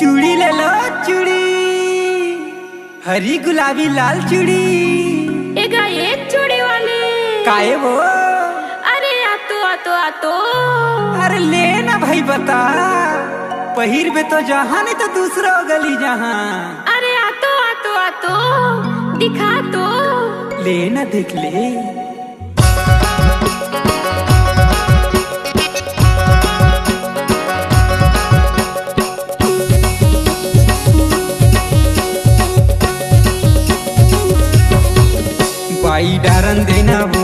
चूड़ी ले लो चूड़ी, हरी गुलाबी लाल चूड़ी। एगा एक चूड़ी वाले काहे वो? अरे आतो अरे ले ना भाई बता, पहिर बे तो जहाँ नहीं तो दूसरा गली जहाँ। अरे आतो दिखा तो ले ना देख ले। बाई डारन देना वो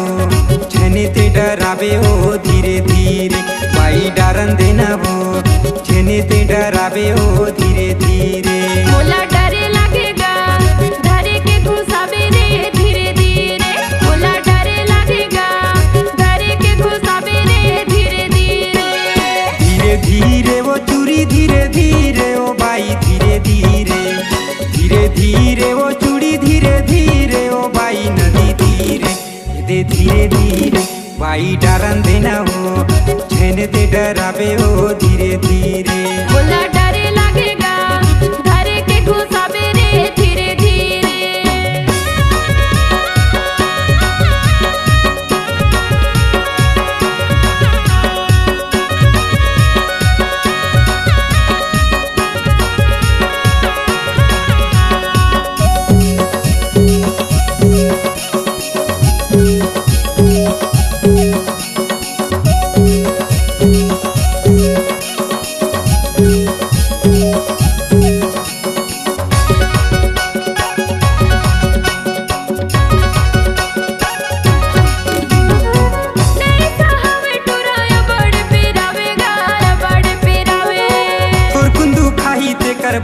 छने ते डरावे ओ धीरे धीरे। बाई डारन देना वो छने ते डरावे ओ धीरे धीरे। मोला डरे लगेगा धरे के घुसावे रे धीरे धीरे। मोला डरे लगेगा धरे के घुसावे रे धीरे धीरे। धीरे धीरे वो चूड़ी धीरे धीरे ओ बाई धीरे धीरे। धीरे धीरे वो चूड़ी धीरे धीरे ओ बाई नदी धीरे दे धीरे धीरे। बाई डारन देना हो छेने ते डरावे ओ धीरे धीरे। मोला डरे लगेगा धरे के घुसावे रे धीरे धीरे।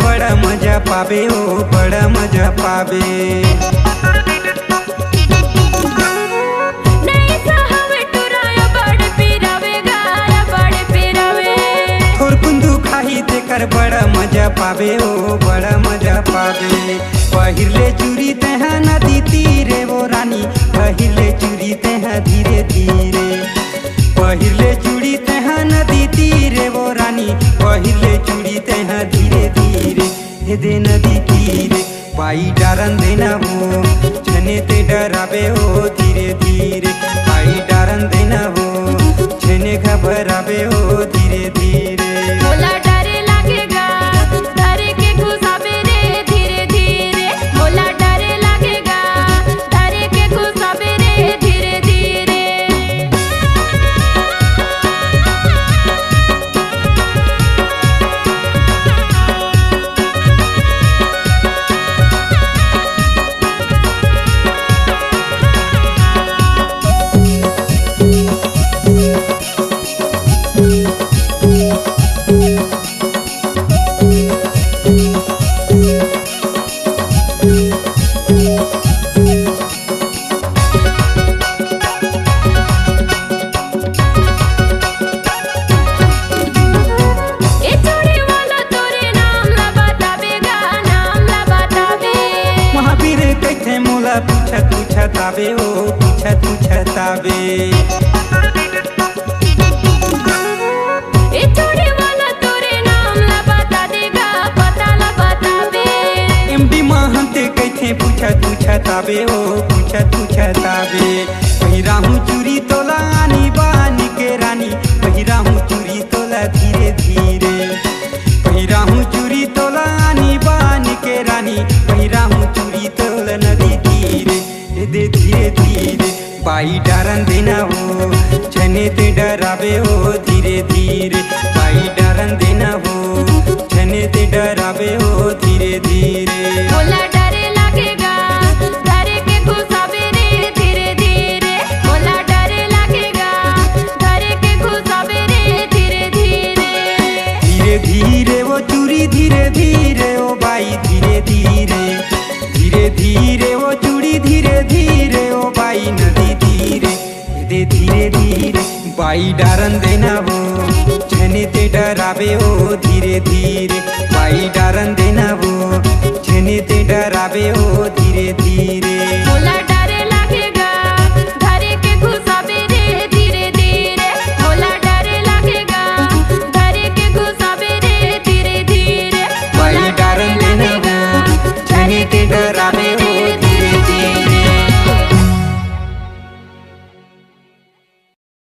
बड़ा मजा पावे ओ बड़ा मजा पावे। नहीं साहब टुराया बड़ पिरावे गारा बड़ पिरावे। थोर कुंदू खाही तेकर बड़ा मजा पावे ओ बड़ा मजा पावे। पहिरले चूड़ी तेहा नदी तीरे वो रानी, पहिरले चूड़ी तेहा धीरे धीरे। पहिरले चूड़ी तेहा नदी तीरे वो रानी, पहिरले चूड़ी तेहा धीरे धीरे दे नदी तीरे। बाई डारन देना हो छने ते डरावे ओ धीरे धीरे। बाई डारन देना हो छने घबरावे ओ धीरे धीरे। मोला डरे लगेगा धरे के घुसावे रे धीरे धीरे। मोला डरे लगेगा धरे के घुसावे रे धीरे धीरे। पूछतावे ओ पूछतावे। ए चूड़ी वाला तोरे नाम ला बता देगा पता ला बतावे। एमडी महंते कैथे पूछतावे ओ पूछतावे। पहिराहूँ चूड़ी तोला आनी बानी के रानी, पहिराहूँ चूड़ी तोला धीरे धीरे। पहिराहूँ चूड़ी तोला आनी बानी के रानी, पहिराहूँ चूड़ी तोला नदी धीरे दे धीरे धीरे। बाई डारन देना हो छने ते डरावे ओ धीरे धीरे। बाई डारन देना हो छने ते डरावे ओ धीरे धीरे। मोला डरे लगेगा धरे के घुसावे रे धीरे धीरे। मोला डरे लगेगा धरे के घुसावे रे धीरे धीरे। धीरे धीरे वो चूड़ी धीरे धीरे ओ बाई धीरे धीरे। धीरे धीरे वो चूड़ी धीरे धीरे ओ बाई नदी धीरे दे धीरे धीरे। बाई डारन देना वो छने ते डरावे ओ धीरे धीरे। बाई डारन देना वो छने ते डरावे ओ धीरे धीरे। मोला डरे लगेगा धरे के घुसावे रे धीरे धीरे। मोला डरे लगेगा धरे के घुसावे रे धीरे धीरे। करावे